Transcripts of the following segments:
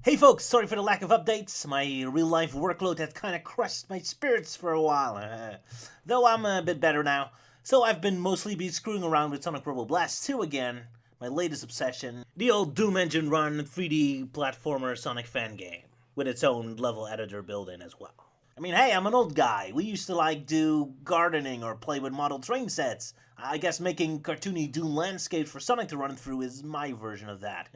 Hey folks, sorry for the lack of updates. My real-life workload had kind of crushed my spirits for a while. Though I'm a bit better now. So I've been mostly screwing around with Sonic Roboblast 2 again, my latest obsession. The old Doom Engine run 3D platformer Sonic fan game, with its own level editor built-in as well. I mean, hey, I'm an old guy. We used to do gardening or play with model train sets. I guess making cartoony Doom landscapes for Sonic to run through is my version of that.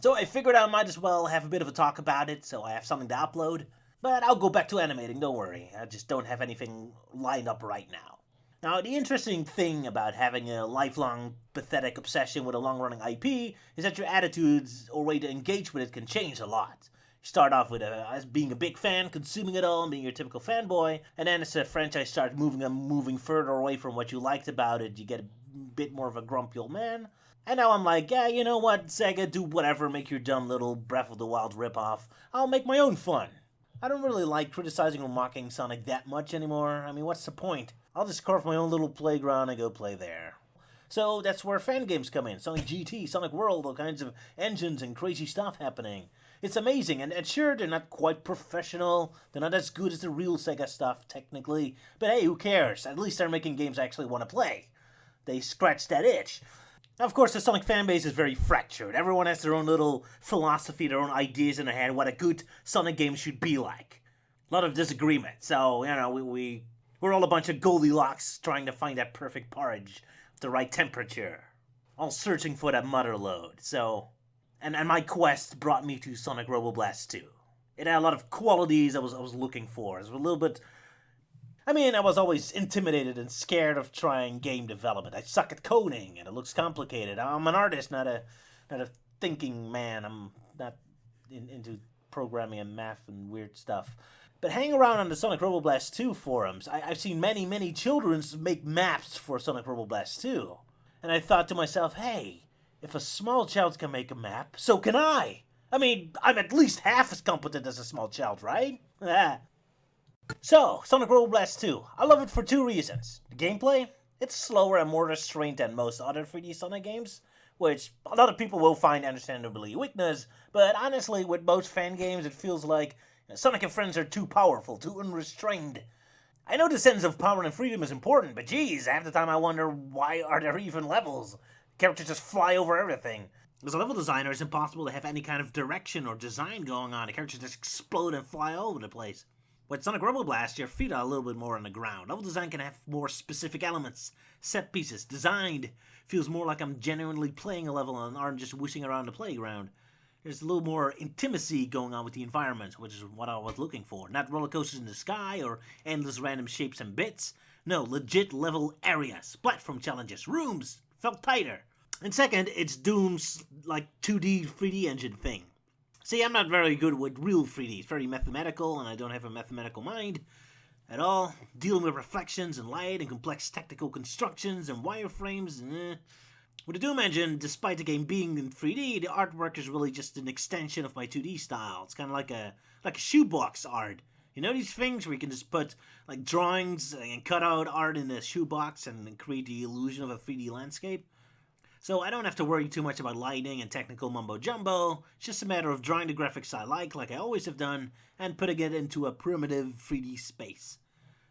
So I figured I might as well have a bit of a talk about it, so I have something to upload. But I'll go back to animating, don't worry. I just don't have anything lined up right now. Now, the interesting thing about having a lifelong, pathetic obsession with a long-running IP is that your attitudes or way to engage with it can change a lot. You start off with as being a big fan, consuming it all, and being your typical fanboy, and then as the franchise starts moving further away from what you liked about it, you get a bit more of a grumpy old man. And now I'm like, yeah, you know what, Sega, do whatever, make your dumb little Breath of the Wild ripoff. I'll make my own fun. I don't really like criticizing or mocking Sonic that much anymore. I mean, what's the point? I'll just carve my own little playground and go play there. So that's where fan games come in. Sonic GT, Sonic World, all kinds of engines and crazy stuff happening. It's amazing, and sure, they're not quite professional. They're not as good as the real Sega stuff, technically. But hey, who cares? At least they're making games I actually want to play. They scratched that itch. Now, of course, the Sonic fanbase is very fractured. Everyone has their own little philosophy, their own ideas in their head, what a good Sonic game should be like. A lot of disagreement. So, you know, we're all a bunch of Goldilocks trying to find that perfect porridge, the right temperature. All searching for that mother lode. So, and my quest brought me to Sonic Roboblast 2. It had a lot of qualities I was looking for. It was a little bit... I was always intimidated and scared of trying game development. I suck at coding, and it looks complicated. I'm an artist, not a thinking man. I'm not into programming and math and weird stuff. But hanging around on the Sonic Roboblast 2 forums, I've seen many children make maps for Sonic Roboblast 2. And I thought to myself, hey, if a small child can make a map, so can I. I mean, I'm at least half as competent as a small child, right? So, Sonic Roboblast 2. I love it for two reasons. The gameplay, it's slower and more restrained than most other 3D Sonic games, which a lot of people will find understandably a weakness, but honestly, with most fan games, it feels like Sonic and friends are too powerful, too unrestrained. I know the sense of power and freedom is important, but geez, half the time I wonder why are there even levels? Characters just fly over everything. As a level designer, it's impossible to have any kind of direction or design going on. The characters just explode and fly all over the place. With Sonic Roboblast, your feet are a little bit more on the ground. Level design can have more specific elements, set pieces, designed. Feels more like I'm genuinely playing a level and aren't just wishing around the playground. There's a little more intimacy going on with the environment, which is what I was looking for. Not roller coasters in the sky or endless random shapes and bits. No, legit level areas, platform challenges, rooms. Felt tighter. And second, it's Doom's 2D 3D engine thing. See, I'm not very good with real 3D. It's very mathematical, and I don't have a mathematical mind at all. Dealing with reflections and light and complex technical constructions and wireframes. With the Doom engine, despite the game being in 3D, the artwork is really just an extension of my 2D style. It's kind of like a shoebox art. You know these things where you can just put drawings and cut out art in a shoebox and create the illusion of a 3D landscape? So I don't have to worry too much about lighting and technical mumbo-jumbo. It's just a matter of drawing the graphics I like I always have done, and putting it into a primitive 3D space.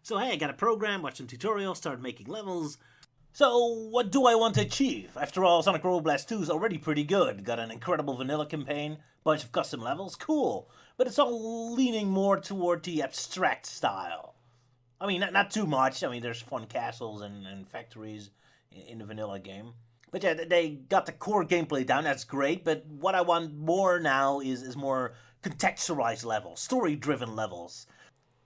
So hey, I got a program, watched some tutorials, started making levels. So what do I want to achieve? After all, Sonic Roboblast 2 is already pretty good. Got an incredible vanilla campaign, bunch of custom levels, cool. But it's all leaning more toward the abstract style. I mean, not too much. I mean, there's fun castles and factories in the vanilla game. But yeah, they got the core gameplay down, that's great, but what I want more now is more contextualized levels, story-driven levels.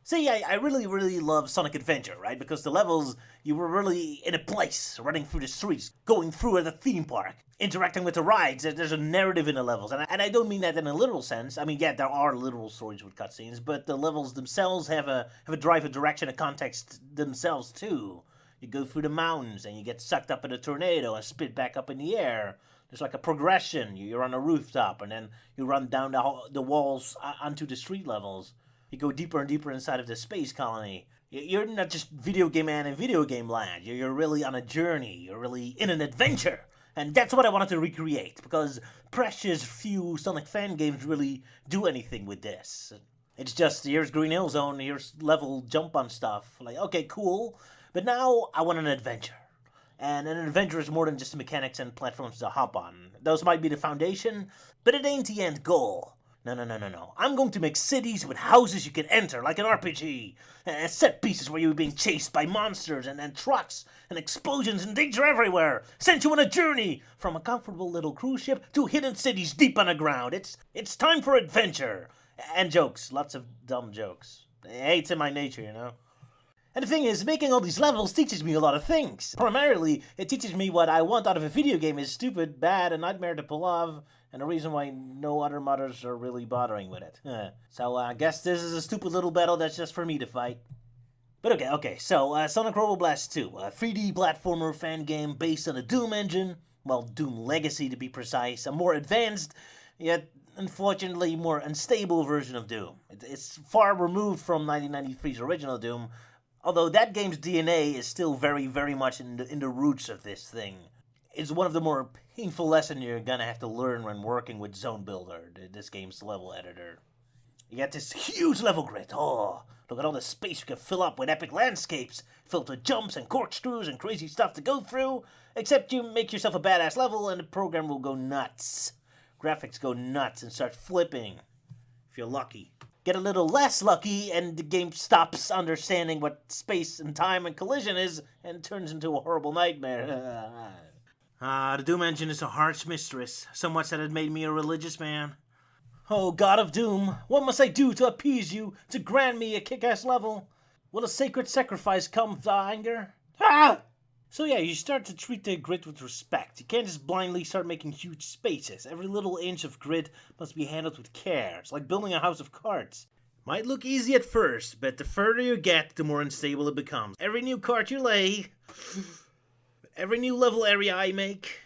See, I really love Sonic Adventure, right? Because the levels, you were really in a place, running through the streets, going through at a theme park, interacting with the rides. There's a narrative in the levels, and I don't mean that in a literal sense. I mean, yeah, there are literal stories with cutscenes, but the levels themselves have a drive, a direction, a context themselves, too. You go through the mountains, and you get sucked up in a tornado and spit back up in the air. There's like a progression. You're on a rooftop, and then you run down the walls onto the street levels. You go deeper and deeper inside of the space colony. You're not just video game man in video game land. You're really on a journey. You're really in an adventure. And that's what I wanted to recreate, because precious few Sonic fan games really do anything with this. It's just, here's Green Hill Zone, here's level jump on stuff. Like, okay, cool. But now I want an adventure. And an adventure is more than just mechanics and platforms to hop on. Those might be the foundation, but it ain't the end goal. No. I'm going to make cities with houses you can enter, like an RPG. And set pieces where you're being chased by monsters and trucks and explosions and danger everywhere. Send you on a journey from a comfortable little cruise ship to hidden cities deep underground. It's time for adventure. And jokes, lots of dumb jokes. It's in my nature, you know. And the thing is, making all these levels teaches me a lot of things. Primarily, it teaches me what I want out of a video game is stupid, bad, a nightmare to pull off, and a reason why no other modders are really bothering with it. So I guess this is a stupid little battle that's just for me to fight. But okay, so Sonic Roboblast 2, a 3D platformer fan game based on a Doom engine, well, Doom Legacy to be precise, a more advanced, yet unfortunately more unstable version of Doom. It's far removed from 1993's original Doom, although that game's DNA is still very, very much in the roots of this thing. It's one of the more painful lessons you're gonna have to learn when working with Zone Builder, this game's level editor. You got this huge level grid. Oh, look at all the space you can fill up with epic landscapes, filled with jumps and corkscrews and crazy stuff to go through. Except you make yourself a badass level and the program will go nuts. Graphics go nuts and start flipping, if you're lucky. Get a little less lucky and the game stops understanding what space and time and collision is and turns into a horrible nightmare. The Doom engine is a harsh mistress, so much that it made me a religious man. Oh, God of Doom, what must I do to appease you, to grant me a kick-ass level? Will a sacred sacrifice come to anger? So yeah, you start to treat the grid with respect. You can't just blindly start making huge spaces. Every little inch of grid must be handled with care. It's like building a house of cards. Might look easy at first, but the further you get, the more unstable it becomes. Every new card you lay, every new level area I make,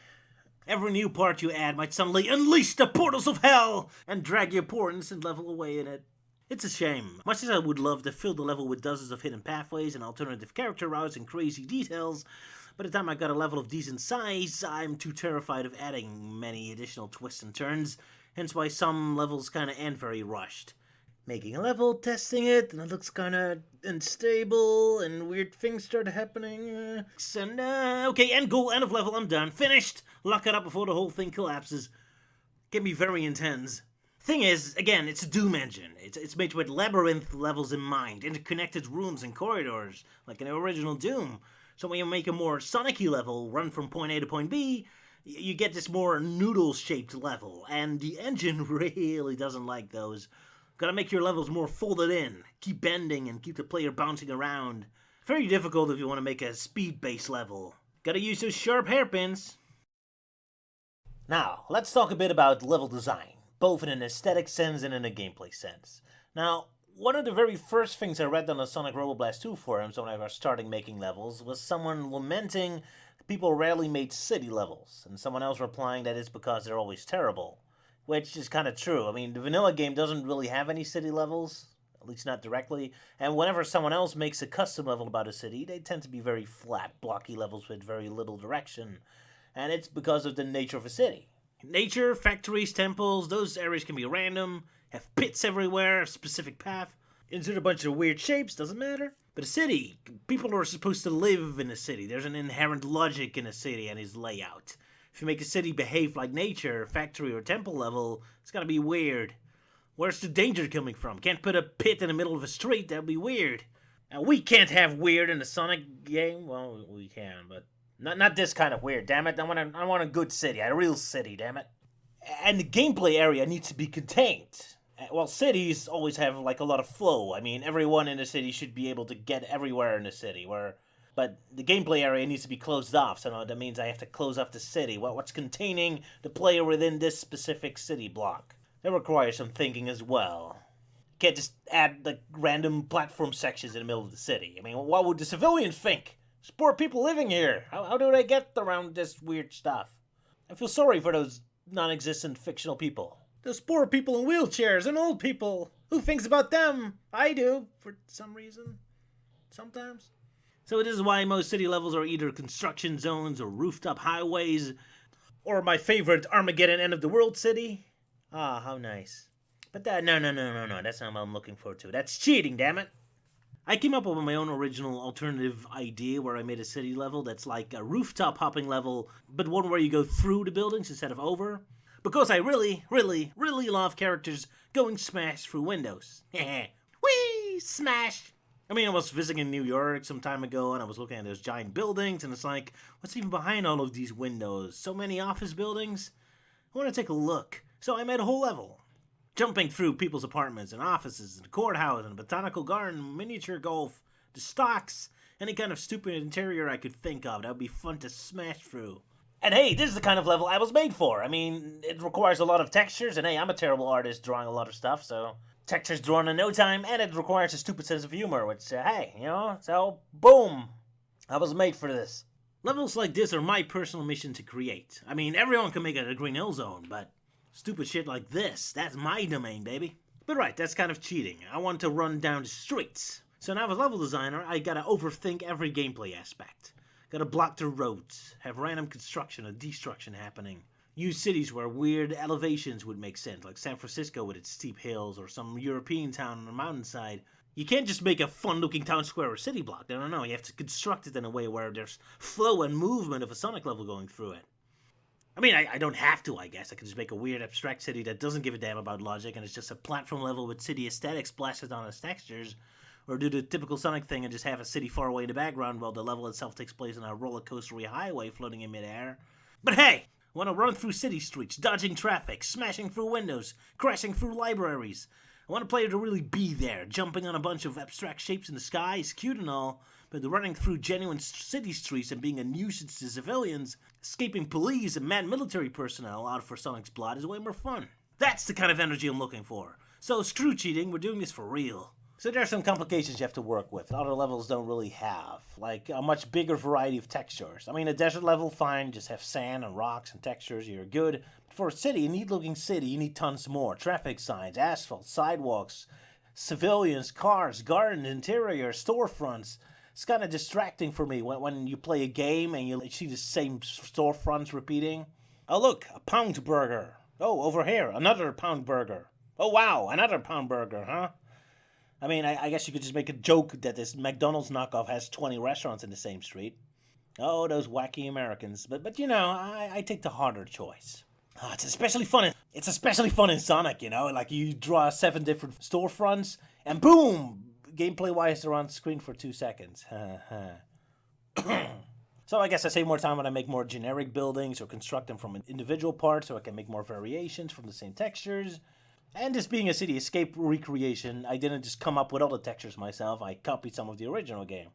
every new part you add might suddenly unleash the portals of hell and drag your poor innocent level away in it. It's a shame. Much as I would love to fill the level with dozens of hidden pathways and alternative character routes and crazy details, by the time I got a level of decent size, I'm too terrified of adding many additional twists and turns, hence why some levels kinda end very rushed. Making a level, testing it, and it looks kinda unstable, and weird things start happening. Okay, end goal, end of level, I'm done. Finished! Lock it up before the whole thing collapses. Get me very intense. Thing is, again, it's a Doom engine. It's made with labyrinth levels in mind, interconnected rooms and corridors, like in the original Doom. So when you make a more Sonic-y level, run from point A to point B, you get this more noodle-shaped level, and the engine really doesn't like those. Gotta make your levels more folded in, keep bending and keep the player bouncing around. Very difficult if you want to make a speed-based level. Gotta use those sharp hairpins. Now, let's talk a bit about level design, both in an aesthetic sense and in a gameplay sense. Now, one of the very first things I read on the Sonic Roboblast 2 forums when I was starting making levels was someone lamenting that people rarely made city levels, and someone else replying that it's because they're always terrible. Which is kind of true. I mean, the vanilla game doesn't really have any city levels, at least not directly, and whenever someone else makes a custom level about a city, they tend to be very flat, blocky levels with very little direction, and it's because of the nature of a city. Nature, factories, temples, those areas can be random, have pits everywhere, a specific path, insert a bunch of weird shapes, doesn't matter. But a city, people are supposed to live in a city. There's an inherent logic in a city and its layout. If you make a city behave like nature, factory, or temple level, it's gonna be weird. Where's the danger coming from? Can't put a pit in the middle of a street, that'd be weird. Now, we can't have weird in a Sonic game. Well, we can, but not this kind of weird, damn it. I want a good city, a real city, damn it. And the gameplay area needs to be contained. Well, cities always have, like, a lot of flow. I mean, everyone in the city should be able to get everywhere in the city, but the gameplay area needs to be closed off, so that means I have to close off the city. What's containing the player within this specific city block? That requires some thinking as well. You can't just add, like, random platform sections in the middle of the city. I mean, what would the civilians think? There's poor people living here. How do they get around this weird stuff? I feel sorry for those non-existent fictional people. Those poor people in wheelchairs and old people. Who thinks about them? I do, for some reason. Sometimes. So this is why most city levels are either construction zones or rooftop highways. Or my favorite Armageddon End of the World city. Ah, how nice. But no, that's not what I'm looking forward to. That's cheating, damn it. I came up with my own original alternative idea where I made a city level that's like a rooftop hopping level, but one where you go through the buildings instead of over. Because I really love characters going smash through windows. Whee! Smash! I mean, I was visiting New York some time ago and I was looking at those giant buildings and it's like, what's even behind all of these windows? So many office buildings? I want to take a look. So I made a whole level. Jumping through people's apartments and offices and the courthouse and the botanical garden, miniature golf, the stocks, any kind of stupid interior I could think of that would be fun to smash through. And hey, this is the kind of level I was made for. I mean, it requires a lot of textures, and hey, I'm a terrible artist drawing a lot of stuff, so textures drawn in no time, and it requires a stupid sense of humor, which, hey, you know, so boom, I was made for this. Levels like this are my personal mission to create. I mean, everyone can make it a Green Hill Zone, but stupid shit like this, that's my domain, baby. But right, that's kind of cheating. I want to run down the streets. So now as a level designer, I gotta overthink every gameplay aspect. Gotta block the roads, have random construction and destruction happening. Use cities where weird elevations would make sense, like San Francisco with its steep hills, or some European town on the mountainside. You can't just make a fun-looking town square or city block. No, you have to construct it in a way where there's flow and movement of a Sonic level going through it. I mean, I don't have to, I guess. I could just make a weird abstract city that doesn't give a damn about logic, and it's just a platform level with city aesthetics blasted on its textures. Or do the typical Sonic thing and just have a city far away in the background while the level itself takes place on a roller coastery highway floating in midair. But hey, I want to run through city streets, dodging traffic, smashing through windows, crashing through libraries. I want a player to really be there, jumping on a bunch of abstract shapes in the sky is cute and all, but running through genuine city streets and being a nuisance to civilians, escaping police and mad military personnel out for Sonic's blood is way more fun. That's the kind of energy I'm looking for. So screw cheating, we're doing this for real. So there are some complications you have to work with that other levels don't really have, like a much bigger variety of textures. I mean, a desert level, fine, just have sand and rocks and textures, you're good. But for a city, a neat-looking city, you need tons more. Traffic signs, asphalt, sidewalks, civilians, cars, gardens, interior, storefronts. It's kind of distracting for me when you play a game and you see the same storefronts repeating. Oh look, a pound burger. Oh, over here, another pound burger. Oh wow, another pound burger, huh? I mean, I guess you could just make a joke that this McDonald's knockoff has 20 restaurants in the same street. Oh, those wacky Americans. But you know, I take the harder choice. Oh, it's especially fun in Sonic, you know? Like, you draw 7 different storefronts, and boom! Gameplay-wise, they're on screen for 2 seconds. So I guess I save more time when I make more generic buildings or construct them from individual parts so I can make more variations from the same textures. And this being a city escape recreation, I didn't just come up with all the textures myself, I copied some of the original game.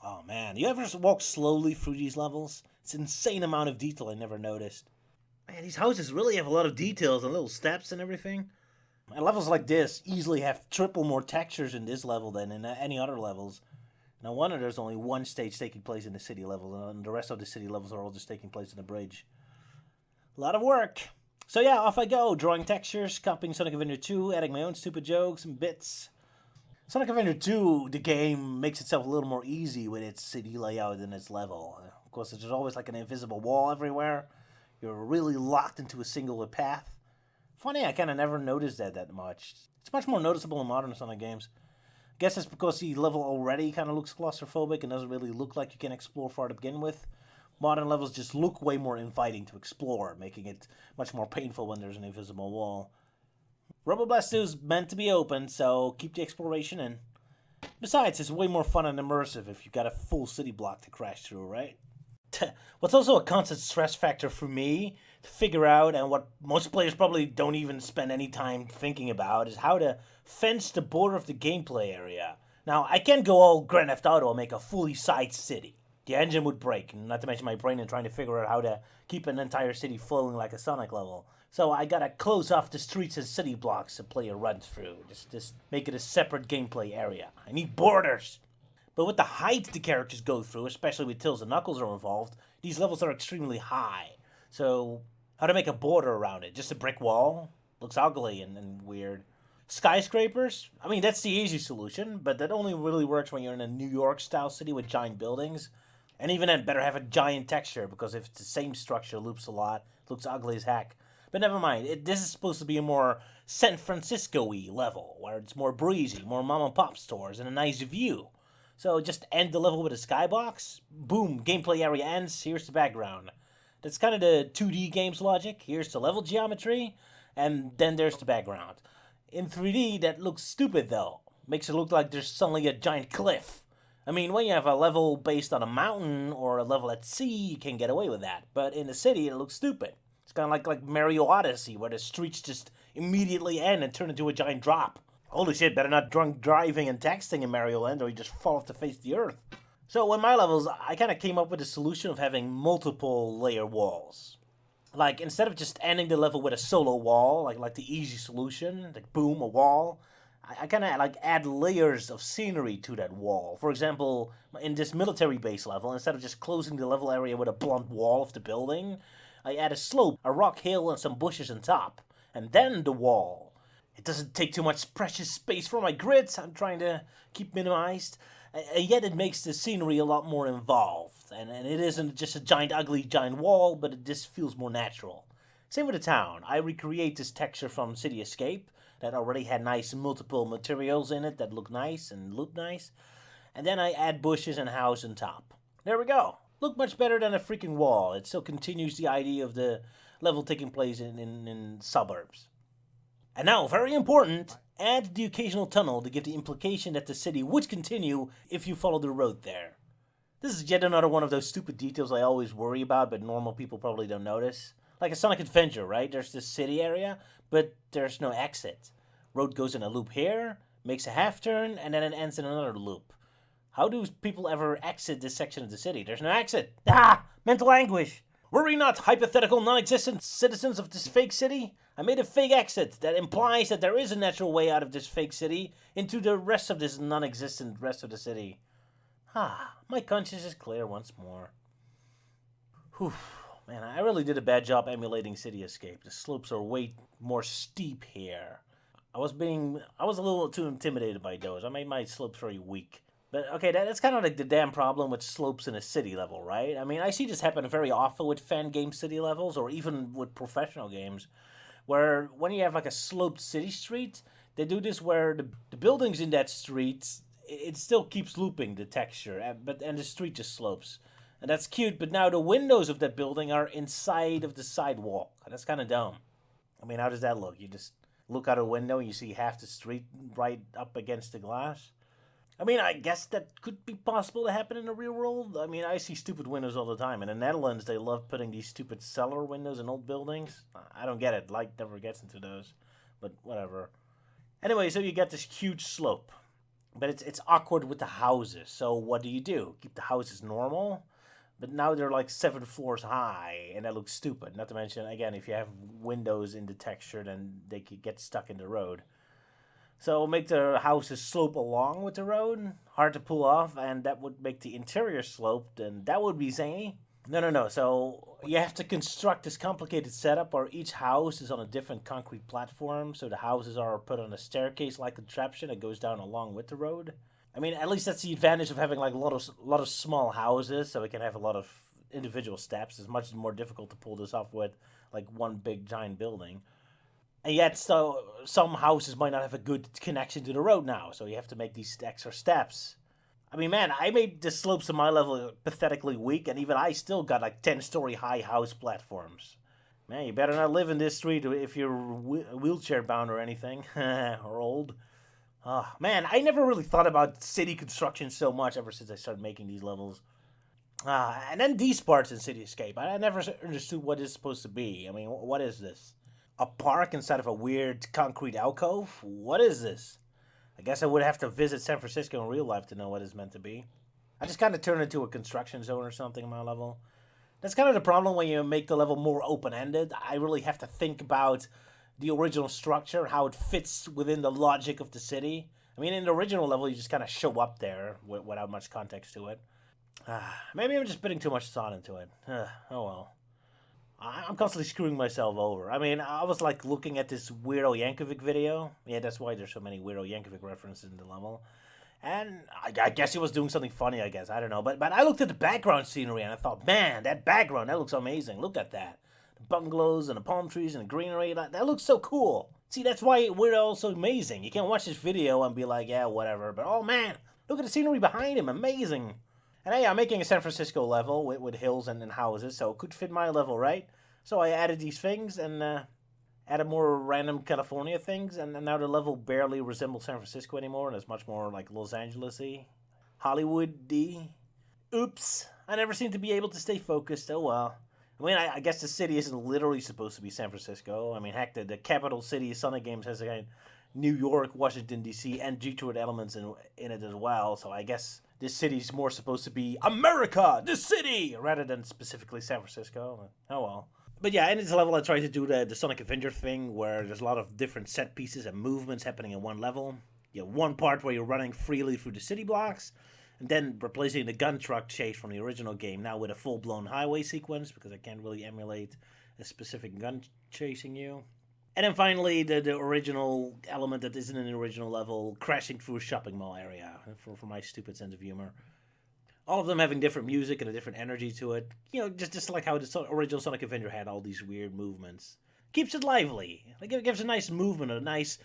Oh man, you ever walk slowly through these levels? It's an insane amount of detail I never noticed. Man, these houses really have a lot of details and little steps and everything. And levels like this easily have triple more textures in this level than in any other levels. No wonder there's only one stage taking place in the city level, and the rest of the city levels are all just taking place in the bridge. A lot of work. So yeah, off I go, drawing textures, copying Sonic Adventure 2, adding my own stupid jokes and bits. Sonic Adventure 2, the game, makes itself a little more easy with its city layout and its level. Of course, there's always like an invisible wall everywhere. You're really locked into a single path. Funny, I kind of never noticed that much. It's much more noticeable in modern Sonic games. I guess it's because the level already kind of looks claustrophobic and doesn't really look like you can explore far to begin with. Modern levels just look way more inviting to explore, making it much more painful when there's an invisible wall. Roboblast 2 is meant to be open, so keep the exploration in. Besides, it's way more fun and immersive if you've got a full city block to crash through, right? What's also a constant stress factor for me to figure out, and what most players probably don't even spend any time thinking about, is how to fence the border of the gameplay area. Now, I can't go all Grand Theft Auto and make a fully sized city. The engine would break, not to mention my brain in trying to figure out how to keep an entire city flowing like a Sonic level. So I gotta close off the streets and city blocks the player runs through. Just make it a separate gameplay area. I need borders! But with the height the characters go through, especially with Tails and Knuckles are involved, these levels are extremely high. So, how to make a border around it? Just a brick wall? Looks ugly and weird. Skyscrapers? I mean, that's the easy solution, but that only really works when you're in a New York-style city with giant buildings. And even then, better have a giant texture, because if it's the same structure loops a lot, it looks ugly as heck. But never mind, this is supposed to be a more San Francisco-y level, where it's more breezy, more mom-and-pop stores, and a nice view. So just end the level with a skybox, boom, gameplay area ends, here's the background. That's kind of the 2D game's logic. Here's the level geometry, and then there's the background. In 3D, that looks stupid though. Makes it look like there's suddenly a giant cliff. I mean, when you have a level based on a mountain or a level at sea, you can get away with that. But in the city, it looks stupid. It's kind of like Mario Odyssey, where the streets just immediately end and turn into a giant drop. Holy shit, better not drunk driving and texting in Mario Land or you just fall off the face of the earth. So in my levels, I kind of came up with a solution of having multiple layer walls. Like, instead of just ending the level with a solo wall, like the easy solution, like boom, a wall, I kind of like add layers of scenery to that wall. For example, in this military base level, instead of just closing the level area with a blunt wall of the building, I add a slope, a rock hill, and some bushes on top. And then the wall. It doesn't take too much precious space for my grids. I'm trying to keep minimized. And yet it makes the scenery a lot more involved. And it isn't just a giant, ugly, giant wall, but it just feels more natural. Same with the town. I recreate this texture from City Escape that already had nice multiple materials in it that look nice and look nice. And then I add bushes and house on top. There we go. Look much better than a freaking wall. It still continues the idea of the level taking place in suburbs. And now, very important, add the occasional tunnel to give the implication that the city would continue if you follow the road there. This is yet another one of those stupid details I always worry about, but normal people probably don't notice. Like a Sonic Adventure, right? There's this city area, but there's no exit. Road goes in a loop here, makes a half turn, and then it ends in another loop. How do people ever exit this section of the city? There's no exit. Ah! Mental anguish! Were we not hypothetical non-existent citizens of this fake city? I made a fake exit that implies that there is a natural way out of this fake city into the rest of this non-existent rest of the city. Ah, my conscience is clear once more. Whew, man, I really did a bad job emulating City Escape. The slopes are way more steep here. I was a little too intimidated by those. I made my slopes very weak. But okay, that's kind of like the damn problem with slopes in a city level, right? I mean, I see this happen very often with fan game city levels or even with professional games, where when you have like a sloped city street, they do this where the buildings in that street, it still keeps looping the texture, and the street just slopes. And that's cute, but now the windows of that building are inside of the sidewalk. That's kind of dumb. I mean, how does that look? You just look out a window and you see half the street right up against the glass? I mean, I guess that could be possible to happen in the real world. I mean, I see stupid windows all the time. In the Netherlands, they love putting these stupid cellar windows in old buildings. I don't get it. Light never gets into those. But whatever. Anyway, so you get this huge slope. But it's awkward with the houses. So what do? Keep the houses normal? But now they're like 7 floors high, and that looks stupid. Not to mention, again, if you have windows in the texture, then they could get stuck in the road. So make the houses slope along with the road, hard to pull off, and that would make the interior sloped, and that would be zany. No. So you have to construct this complicated setup where each house is on a different concrete platform, so the houses are put on a staircase-like contraption that goes down along with the road. I mean, at least that's the advantage of having like a lot of small houses, so we can have a lot of individual steps. It's much more difficult to pull this off with like one big giant building. And yet, so some houses might not have a good connection to the road now, so you have to make these extra steps. I mean, man, I made the slopes of my level pathetically weak, and even I still got like 10-story high house platforms. Man, you better not live in this street if you're wheelchair bound or anything, or old. Oh, man, I never really thought about city construction so much ever since I started making these levels. And then these parts in City Escape, I never understood what it's supposed to be. I mean, what is this? A park inside of a weird concrete alcove? What is this? I guess I would have to visit San Francisco in real life to know what it's meant to be. I just kind of turned it into a construction zone or something in my level. That's kind of the problem when you make the level more open-ended. I really have to think about the original structure, how it fits within the logic of the city. I mean, in the original level, you just kind of show up there without much context to it. Maybe I'm just putting too much thought into it. Oh well. I'm constantly screwing myself over. I mean, I was like looking at this Weirdo Yankovic video. Yeah, that's why there's so many Weirdo Yankovic references in the level. And I guess he was doing something funny, I guess. I don't know. But I looked at the background scenery and I thought, man, that background, that looks amazing. Look at that. The bungalows and the palm trees and the greenery. That looks so cool. See, that's why we're all so amazing. You can watch this video and be like, yeah, whatever. But oh man, look at the scenery behind him. Amazing. And hey, I'm making a San Francisco level with hills and houses, so it could fit my level, right? So I added these things and added more random California things, and now the level barely resembles San Francisco anymore, and it's much more like Los Angeles-y, Hollywood-y. Oops, I never seem to be able to stay focused. Oh well. I mean, I guess the city isn't literally supposed to be San Francisco. I mean, heck, the capital city of Sonic Games has New York, Washington, D.C., and Detroit elements in it as well, so I guess this city's more supposed to be America, the city, rather than specifically San Francisco. Oh well. But yeah, in this level I tried to do the Sonic Avenger thing, where there's a lot of different set pieces and movements happening in one level. You have one part where you're running freely through the city blocks, and then replacing the gun truck chase from the original game, now with a full-blown highway sequence, because I can't really emulate a specific gun chasing you. And then finally, the original element that isn't in the original level, crashing through a shopping mall area, for my stupid sense of humor. All of them having different music and a different energy to it. You know, just like how the original Sonic Avenger had all these weird movements. Keeps it lively. Like, it gives a nice movement, a nice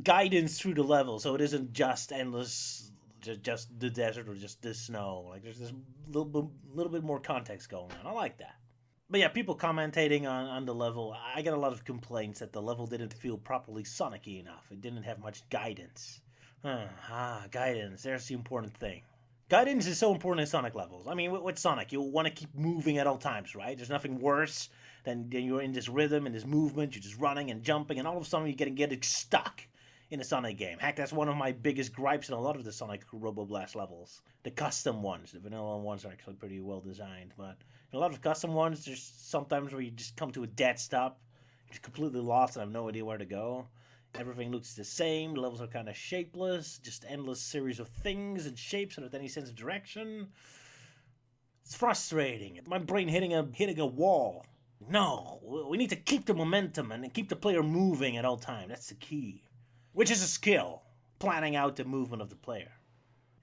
guidance through the level, so it isn't just endless, just the desert or just the snow. Like, there's this little bit more context going on. I like that. But yeah, people commentating on the level, I get a lot of complaints that the level didn't feel properly Sonic-y enough. It didn't have much guidance. Guidance. There's the important thing. Guidance is so important in Sonic levels. I mean, with Sonic, you want to keep moving at all times, right? There's nothing worse than you're in this rhythm and this movement. You're just running and jumping, and all of a sudden you're getting stuck in a Sonic game. Heck, that's one of my biggest gripes in a lot of the Sonic Roboblast levels. The custom ones. The vanilla ones are actually pretty well designed, but in a lot of custom ones, there's sometimes where you just come to a dead stop. You're just completely lost and have no idea where to go. Everything looks the same, the levels are kind of shapeless, just endless series of things and shapes without any sense of direction. It's frustrating. My brain hitting a wall. No, we need to keep the momentum and keep the player moving at all times. That's the key. Which is a skill, planning out the movement of the player.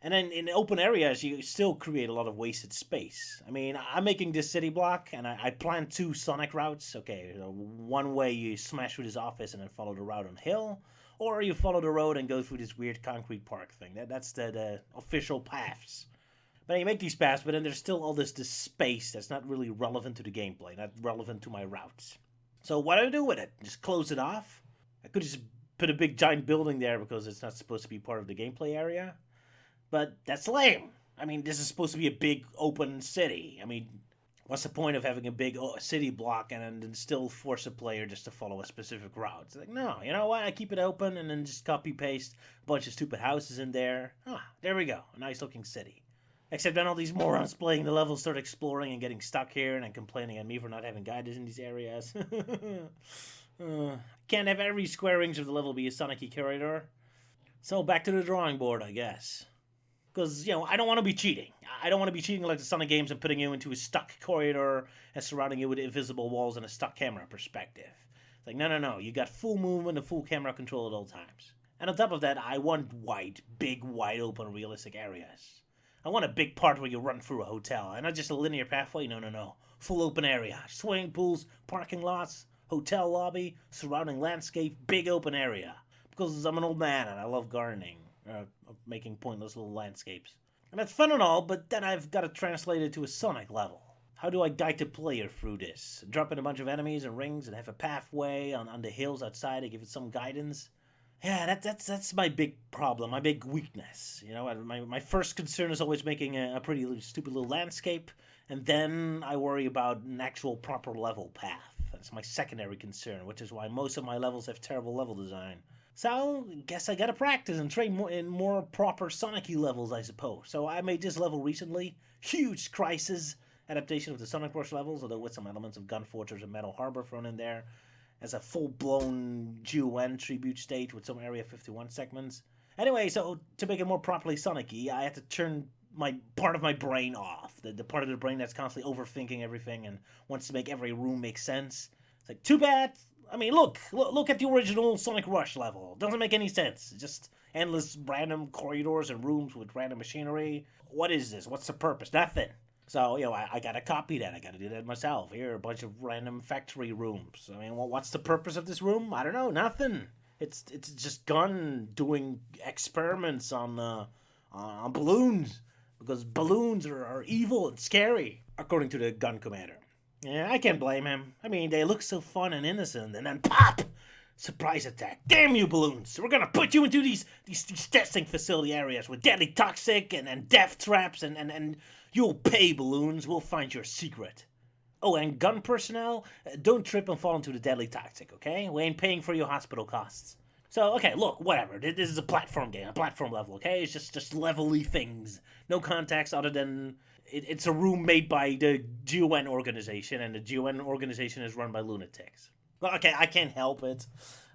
And then in open areas, you still create a lot of wasted space. I mean, I'm making this city block, and I planned 2 Sonic routes. Okay, one way you smash through this office and then follow the route on hill, or you follow the road and go through this weird concrete park thing. That's the official paths. But you make these paths, but then there's still all this space that's not really relevant to the gameplay, not relevant to my routes. So what do I do with it? Just close it off? I could just put a big giant building there because it's not supposed to be part of the gameplay area. But that's lame. I mean, this is supposed to be a big open city. I mean, what's the point of having a big city block and then still force a player just to follow a specific route? It's like, no, you know what? I keep it open and then just copy-paste a bunch of stupid houses in there. There we go. A nice-looking city. Except then all these morons playing the level start exploring and getting stuck here and then complaining at me for not having guidance in these areas. Can't have every square inch of the level be a Sonic-y corridor. So back to the drawing board, I guess. Because, you know, I don't want to be cheating. I don't want to be cheating like the Sonic games and putting you into a stuck corridor and surrounding you with invisible walls and a stuck camera perspective. It's like, no. You got full movement and full camera control at all times. And on top of that, I want big, wide open, realistic areas. I want a big part where you run through a hotel, and not just a linear pathway. No. Full open area. Swimming pools, parking lots, hotel lobby, surrounding landscape, big open area. Because I'm an old man and I love gardening. Of making pointless little landscapes. And that's fun and all, but then I've got to translate it to a Sonic level. How do I guide the player through this? Drop in a bunch of enemies and rings and have a pathway on the hills outside to give it some guidance? Yeah, that's my big problem, my big weakness. You know, my first concern is always making a pretty stupid little landscape, and then I worry about an actual proper level path. That's my secondary concern, which is why most of my levels have terrible level design. So, guess I gotta practice and train in more proper Sonic-y levels, I suppose. So I made this level recently. Huge Crisis adaptation of the Sonic Rush levels, although with some elements of Gun Fortress and Metal Harbor thrown in there. As a full-blown GON tribute stage with some Area 51 segments. Anyway, so to make it more properly Sonic-y, I had to turn part of my brain off. The part of the brain that's constantly overthinking everything and wants to make every room make sense. It's like, too bad. I mean, look at the original Sonic Rush level. Doesn't make any sense. It's just endless random corridors and rooms with random machinery. What is this? What's the purpose? Nothing. So, I gotta copy that. I gotta do that myself. Here, a bunch of random factory rooms. I mean, what's the purpose of this room? I don't know. Nothing. It's just Gun doing experiments on balloons because balloons are evil and scary, according to the Gun commander. Yeah, I can't blame him. I mean, they look so fun and innocent, and then pop! Surprise attack. Damn you, balloons! We're gonna put you into these testing facility areas with deadly toxic and death traps, and you'll pay, balloons. We'll find your secret. Oh, and Gun personnel, don't trip and fall into the deadly toxic, okay? We ain't paying for your hospital costs. So, okay, look, whatever. This is a platform game, a platform level, okay? It's just level-y things. No context other than it's a room made by the GON organization, and the GON organization is run by lunatics. Well, okay, I can't help it.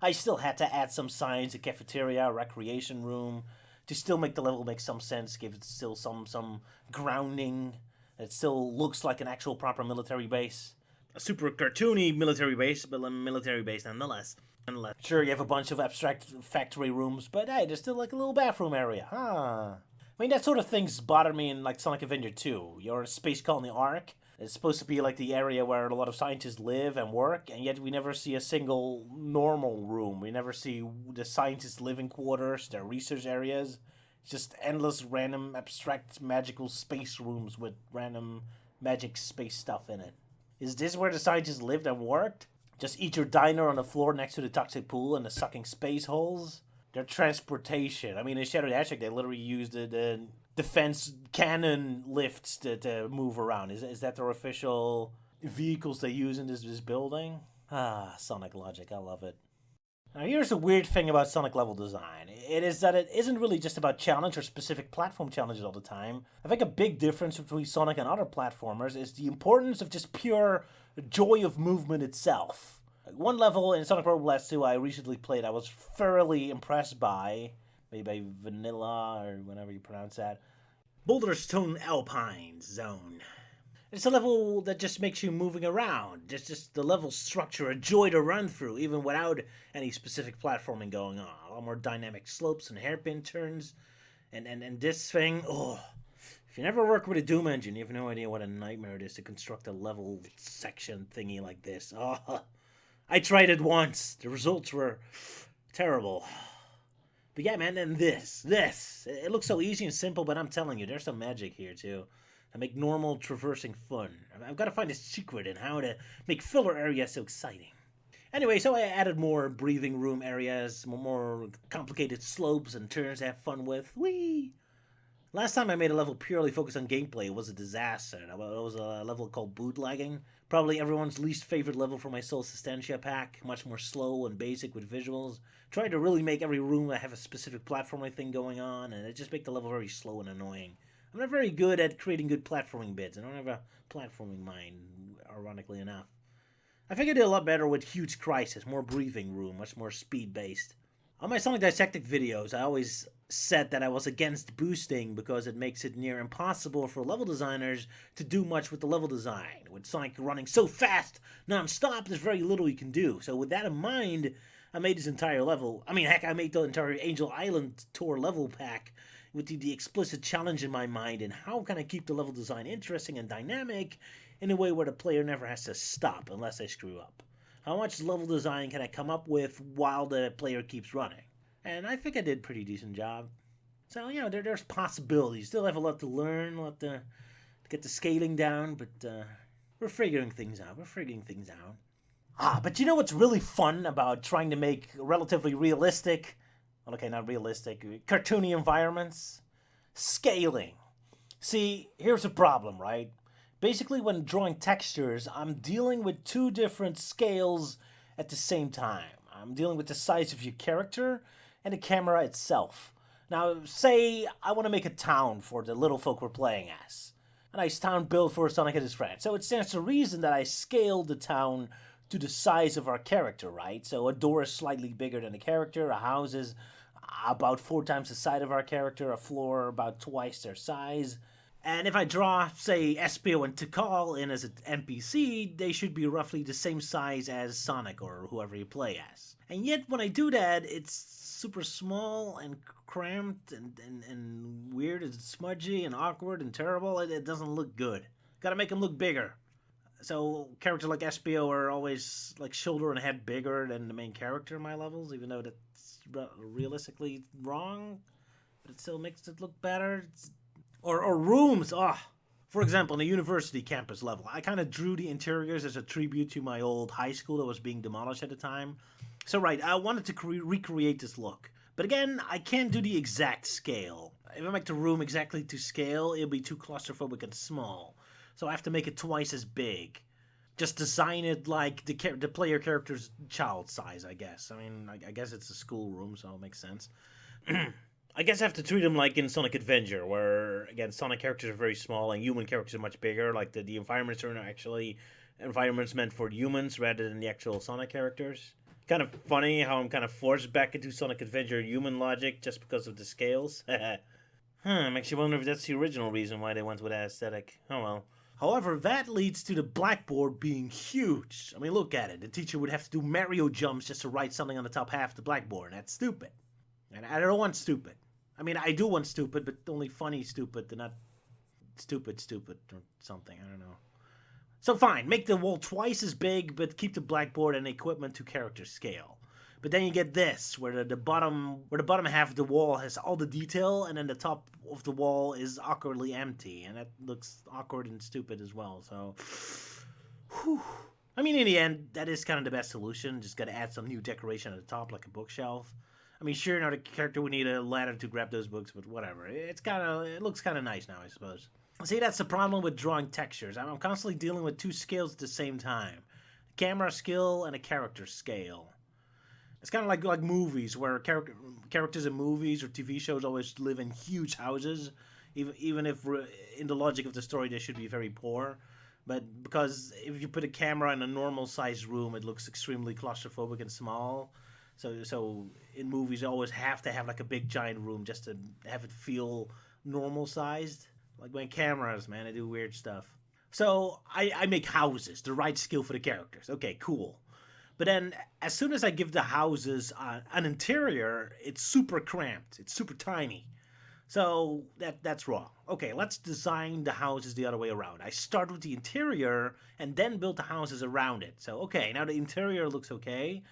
I still had to add some signs, a cafeteria, a recreation room, to still make the level make some sense, give it still some grounding. It still looks like an actual proper military base. A super cartoony military base, but a military base nonetheless. Sure, you have a bunch of abstract factory rooms, but hey, there's still like a little bathroom area, huh? I mean, that sort of things bother me in like Sonic Avenger 2. You're in a space colony Ark. It's supposed to be like the area where a lot of scientists live and work, and yet we never see a single normal room. We never see the scientists' living quarters, their research areas. It's just endless random abstract magical space rooms with random magic space stuff in it. Is this where the scientists lived and worked? Just eat your diner on the floor next to the toxic pool and the sucking space holes? Their transportation. I mean, in Shadow Dashik, they literally used the defense cannon lifts to move around. Is that their official vehicles they use in this building? Ah, Sonic logic. I love it. Now, here's a weird thing about Sonic level design. It is that it isn't really just about challenge or specific platform challenges all the time. I think a big difference between Sonic and other platformers is the importance of just pure joy of movement itself. One level in Sonic Roboblast 2 I recently played I was thoroughly impressed by, maybe by Vanilla or whatever you pronounce that, Boulderstone Alpine Zone. It's a level that just makes you moving around. Just the level structure, a joy to run through, even without any specific platforming going on. A lot more dynamic slopes and hairpin turns. And this thing, oh, if you never work with a Doom engine, you have no idea what a nightmare it is to construct a level section thingy like this. Oh, I tried it once. The results were terrible. But yeah, man, and this. It looks so easy and simple, but I'm telling you, there's some magic here, too. To make normal traversing fun. I've got to find a secret in how to make filler areas so exciting. Anyway, so I added more breathing room areas, more complicated slopes and turns to have fun with. Whee! Last time I made a level purely focused on gameplay, it was a disaster. It was a level called bootlegging. Probably everyone's least favorite level for my Soul Sestancia pack. Much more slow and basic with visuals. Tried to really make every room have a specific platforming thing going on, and it just made the level very slow and annoying. I'm not very good at creating good platforming bits. I don't have a platforming mind, ironically enough. I think I did a lot better with Huge Crisis, more breathing room, much more speed-based. On my Sonic Dissected videos, I always said that I was against boosting because it makes it near impossible for level designers to do much with the level design. With Sonic running so fast, non-stop, there's very little you can do. So with that in mind, I made this entire level. I mean, heck, I made the entire Angel Island tour level pack with the explicit challenge in my mind and how can I keep the level design interesting and dynamic in a way where the player never has to stop unless they screw up. How much level design can I come up with while the player keeps running? And I think I did a pretty decent job. So, there's possibilities. Still have a lot to learn, a lot to get the scaling down, but we're figuring things out. But you know what's really fun about trying to make relatively realistic, okay, not realistic, cartoony environments? Scaling. See, here's the problem, right? Basically, when drawing textures, I'm dealing with two different scales at the same time. I'm dealing with the size of your character and the camera itself. Now, say I want to make a town for the little folk we're playing as. A nice town built for Sonic and his friends. So it stands to reason that I scaled the town to the size of our character, right? So a door is slightly bigger than the character, a house is about 4 times the size of our character, a floor about twice their size. And if I draw, say, Espio and Tikal in as an NPC, they should be roughly the same size as Sonic or whoever you play as. And yet, when I do that, it's super small and cramped and weird and smudgy and awkward and terrible. It doesn't look good. Gotta make them look bigger. So characters like SPO are always like shoulder and head bigger than the main character in my levels, even though that's realistically wrong, but it still makes it look better. Or rooms. For example, in the university campus level, I kind of drew the interiors as a tribute to my old high school that was being demolished at the time. So right, I wanted to recreate this look. But again, I can't do the exact scale. If I make the room exactly to scale, it'll be too claustrophobic and small. So I have to make it twice as big. Just design it like the player character's child size, I guess. I mean, I guess it's a schoolroom, so it makes sense. I guess I have to treat them like in Sonic Adventure, where, again, Sonic characters are very small and human characters are much bigger. Like, the environments are actually environments meant for humans rather than the actual Sonic characters. Kind of funny how I'm kind of forced back into Sonic Adventure human logic just because of the scales. Makes you wonder if that's the original reason why they went with that aesthetic. Oh well. However, that leads to the blackboard being huge. I mean, look at it. The teacher would have to do Mario jumps just to write something on the top half of the blackboard. That's stupid. And I don't want stupid. I mean, I do want stupid, but only funny stupid, and not stupid or something. I don't know. So fine, make the wall twice as big, but keep the blackboard and equipment to character scale. But then you get this, where the bottom half of the wall has all the detail, and then the top of the wall is awkwardly empty, and that looks awkward and stupid as well. So, whew. I mean, in the end, that is kind of the best solution. Just got to add some new decoration at the top, like a bookshelf. I mean, sure, now the character would need a ladder to grab those books, but whatever. It looks kind of nice now, I suppose. See, that's the problem with drawing textures. I'm constantly dealing with two scales at the same time: a camera scale and a character scale. It's kind of like movies, where characters in movies or TV shows always live in huge houses, even if in the logic of the story they should be very poor. But because if you put a camera in a normal sized room, it looks extremely claustrophobic and small. So in movies, you always have to have like a big giant room just to have it feel normal sized. Like my cameras, man, I do weird stuff. So I make houses, the right scale for the characters. Okay, cool. But then, as soon as I give the houses an interior, it's super cramped. It's super tiny. So that's wrong. Okay, let's design the houses the other way around. I start with the interior and then build the houses around it. So, okay, now the interior looks okay.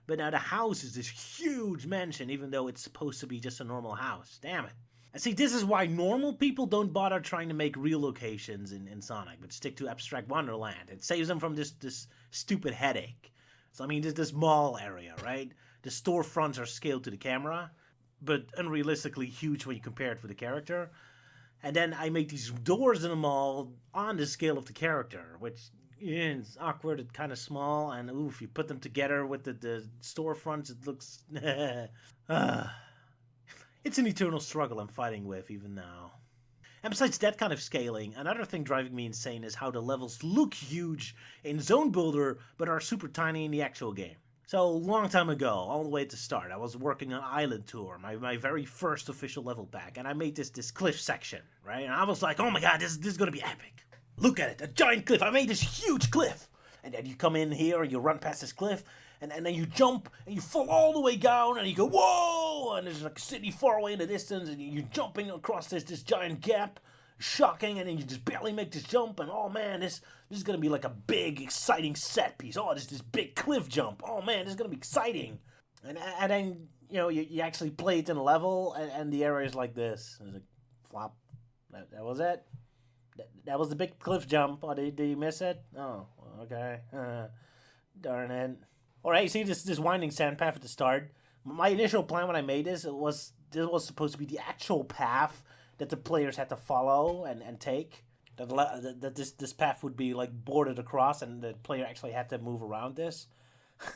But now the house is this huge mansion, even though it's supposed to be just a normal house. Damn it. And see, this is why normal people don't bother trying to make real locations in Sonic, but stick to Abstract Wonderland. It saves them from this stupid headache. So, I mean, this mall area, right? The storefronts are scaled to the camera, but unrealistically huge when you compare it with the character. And then I make these doors in the mall on the scale of the character, which is awkward and kind of small. And oof, you put them together with the storefronts, it looks... It's an eternal struggle I'm fighting with even now. And besides that kind of scaling, another thing driving me insane is how the levels look huge in Zone Builder, but are super tiny in the actual game. So, a long time ago, all the way at the start, I was working on Island Tour, my very first official level pack, and I made this cliff section, right? And I was like, oh my god, this is gonna be epic. Look at it, a giant cliff, I made this huge cliff! And then you come in here and you run past this cliff, and then you jump, and you fall all the way down, and you go, whoa! And there's like a city far away in the distance, and you're jumping across this giant gap, shocking, and then you just barely make this jump, and oh man, this is gonna be like a big, exciting set piece. Oh, this big cliff jump. Oh man, this is gonna be exciting. And then, you know, you actually play it in a level, and the area is like this. It's like, flop. That was it? That was the big cliff jump. Oh, did you miss it? Oh, okay. Darn it. Alright, you see this winding sand path at the start? My initial plan when I made this was supposed to be the actual path that the players had to follow and take. That this path would be like bordered across, and the player actually had to move around this.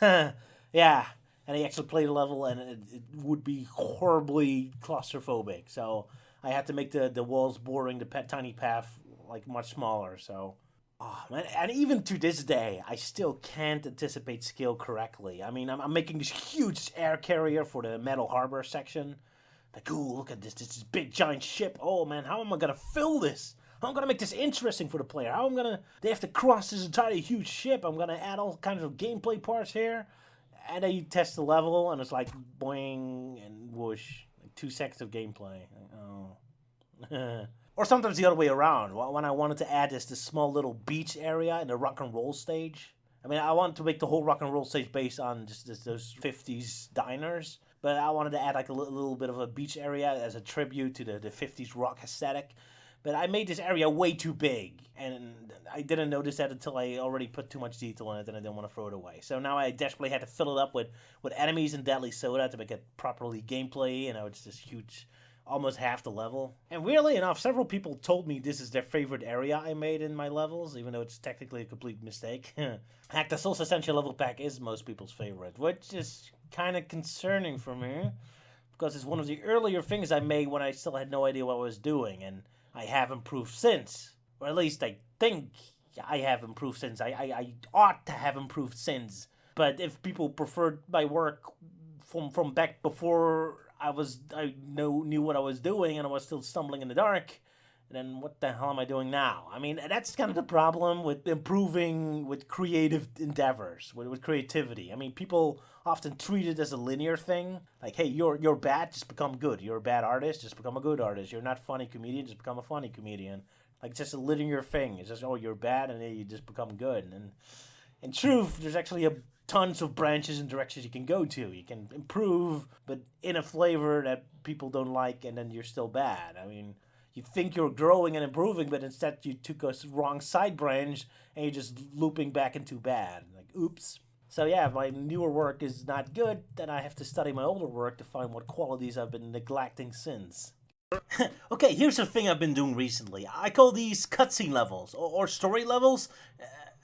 Yeah, and he actually played a level, and it would be horribly claustrophobic. So I had to make the walls bordering the tiny path like much smaller. So, oh man, and even to this day, I still can't anticipate scale correctly. I mean, I'm making this huge air carrier for the Metal Harbor section. Like, ooh, look at this big giant ship. Oh man, how am I gonna fill this? How am I gonna make this interesting for the player? They have to cross this entirely huge ship. I'm gonna add all kinds of gameplay parts here. And then you test the level, and it's like boing and whoosh. Like 2 seconds of gameplay. Oh. Or sometimes the other way around, when I wanted to add this small little beach area in the rock and roll stage. I mean, I wanted to make the whole rock and roll stage based on just those 50s diners. But I wanted to add like a little bit of a beach area as a tribute to the 50s rock aesthetic. But I made this area way too big, and I didn't notice that until I already put too much detail in it and I didn't want to throw it away. So now I desperately had to fill it up with enemies and deadly soda to make it properly gameplay. It's this huge, almost half the level. And weirdly enough, several people told me this is their favorite area I made in my levels, even though it's technically a complete mistake. Heck, the Sestancia level pack is most people's favorite, which is kind of concerning for me, because it's one of the earlier things I made when I still had no idea what I was doing, and I have improved since. Or at least I think I have improved since. I ought to have improved since. But if people preferred my work from back before I knew what I was doing and I was still stumbling in the dark, then what the hell am I doing now? I mean, that's kind of the problem with improving with creative endeavors, with creativity. I mean, people often treat it as a linear thing. Like, hey, you're bad, just become good. You're a bad artist, just become a good artist. You're not a funny comedian, just become a funny comedian. Like, it's just a linear thing. It's just, oh, you're bad, and then you just become good. And in truth, there's actually tons of branches and directions you can go to. You can improve, but in a flavor that people don't like, and then you're still bad. I mean, you think you're growing and improving, but instead you took a wrong side branch and you're just looping back into bad. Like, oops. So yeah, if my newer work is not good, then I have to study my older work to find what qualities I've been neglecting since. Okay, here's the thing I've been doing recently. I call these cutscene levels, or story levels.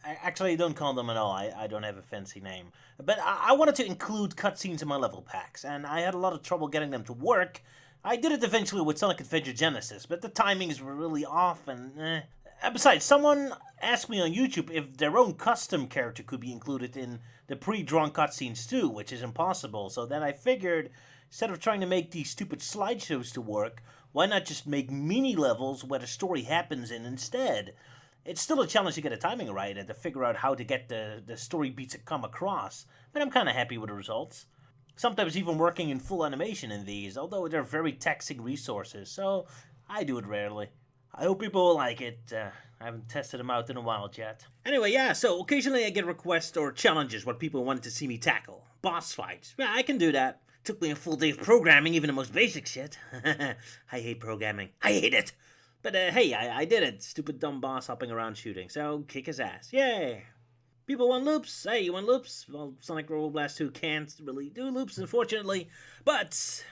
Actually, I don't call them at all. I don't have a fancy name. But I wanted to include cutscenes in my level packs, and I had a lot of trouble getting them to work. I did it eventually with Sonic Adventure Genesis, but the timings were really off, and besides, someone asked me on YouTube if their own custom character could be included in the pre-drawn cutscenes too, which is impossible. So then I figured, instead of trying to make these stupid slideshows to work, why not just make mini levels where the story happens in instead? It's still a challenge to get the timing right and to figure out how to get the story beats that come across, but I'm kind of happy with the results. Sometimes even working in full animation in these, although they're very taxing resources, so I do it rarely. I hope people will like it. I haven't tested them out in a while yet. Anyway, yeah, so occasionally I get requests or challenges what people want to see me tackle. Boss fights. Yeah, I can do that. Took me a full day of programming, even the most basic shit. I hate programming. I hate it! But hey, I did it. Stupid dumb boss hopping around shooting, so kick his ass. Yay! People want loops. Hey, you want loops? Well, Sonic Roboblast 2 can't really do loops, unfortunately. But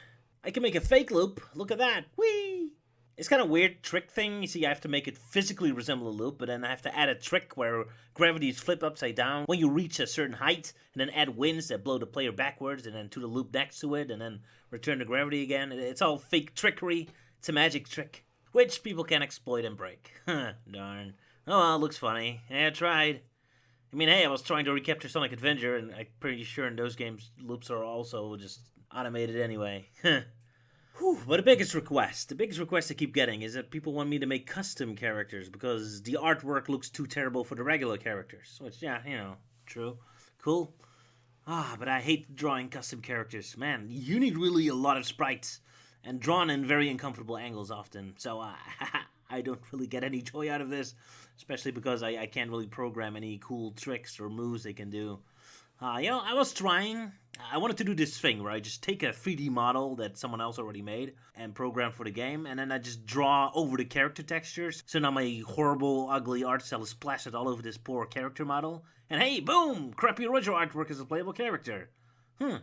I can make a fake loop. Look at that. Whee! It's kind of a weird trick thing. You see, I have to make it physically resemble a loop, but then I have to add a trick where gravity is flipped upside down when you reach a certain height, and then add winds that blow the player backwards, and then to the loop next to it, and then return to gravity again. It's all fake trickery. It's a magic trick, which people can exploit and break. Darn. Oh well, looks funny. Yeah, I tried. I mean, hey, I was trying to recapture Sonic Adventure, and I'm pretty sure in those games, loops are also just automated anyway. Whew, but the biggest request I keep getting is that people want me to make custom characters because the artwork looks too terrible for the regular characters. Which, yeah, true. Cool. But I hate drawing custom characters. Man, you need really a lot of sprites, and drawn in very uncomfortable angles often. So, I don't really get any joy out of this, especially because I can't really program any cool tricks or moves they can do. I was trying. I wanted to do this thing where I just take a 3D model that someone else already made and program for the game, and then I just draw over the character textures. So now my horrible, ugly art cell is plastered all over this poor character model. And hey, boom! Crappy original artwork as a playable character. I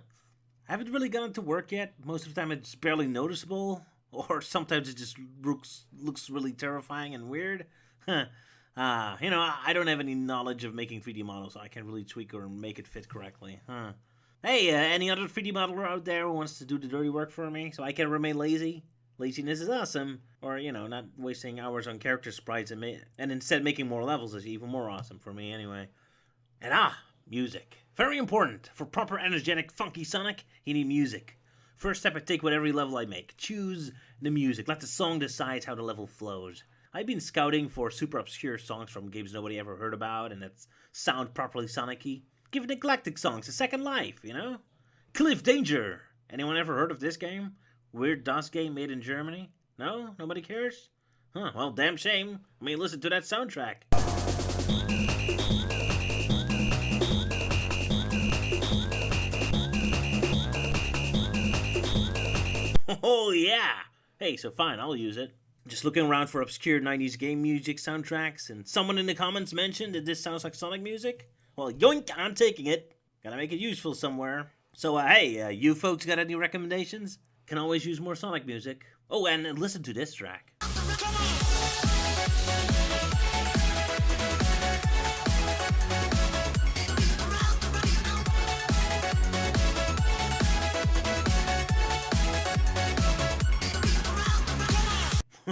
haven't really gotten to work yet. Most of the time it's barely noticeable. Or sometimes it just looks really terrifying and weird. I don't have any knowledge of making 3D models, so I can't really tweak or make it fit correctly. Hey, any other 3D modeler out there who wants to do the dirty work for me so I can remain lazy? Laziness is awesome. Or, not wasting hours on character sprites and instead making more levels is even more awesome for me anyway. And music. Very important. For proper energetic, funky Sonic, you need music. First step I take with every level I make. Choose the music. Let the song decide how the level flows. I've been scouting for super obscure songs from games nobody ever heard about and that sound properly Sonic-y. Give neglected songs a second life, Cliff Danger. Anyone ever heard of this game? Weird DOS game made in Germany? No? Nobody cares? Huh, well, damn shame. I mean, listen to that soundtrack. Oh, yeah! Hey, so fine, I'll use it. Just looking around for obscure 90s game music soundtracks, and someone in the comments mentioned that this sounds like Sonic music. Well, yoink, I'm taking it. Gotta make it useful somewhere. So, hey, you folks got any recommendations? Can always use more Sonic music. Oh, and listen to this track.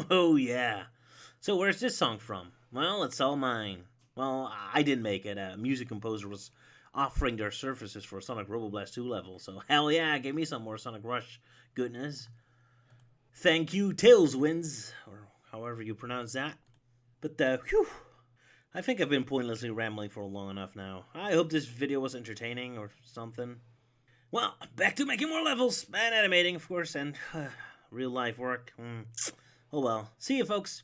Oh, yeah. So where's this song from? Well, it's all mine. Well, I didn't make it. A music composer was offering their services for Sonic Roboblast 2 level, so hell yeah, give me some more Sonic Rush goodness. Thank you, Tailswinds, or however you pronounce that. But, whew, I think I've been pointlessly rambling for long enough now. I hope this video was entertaining or something. Well, back to making more levels, and animating, of course, and real life work. Oh well. See you, folks.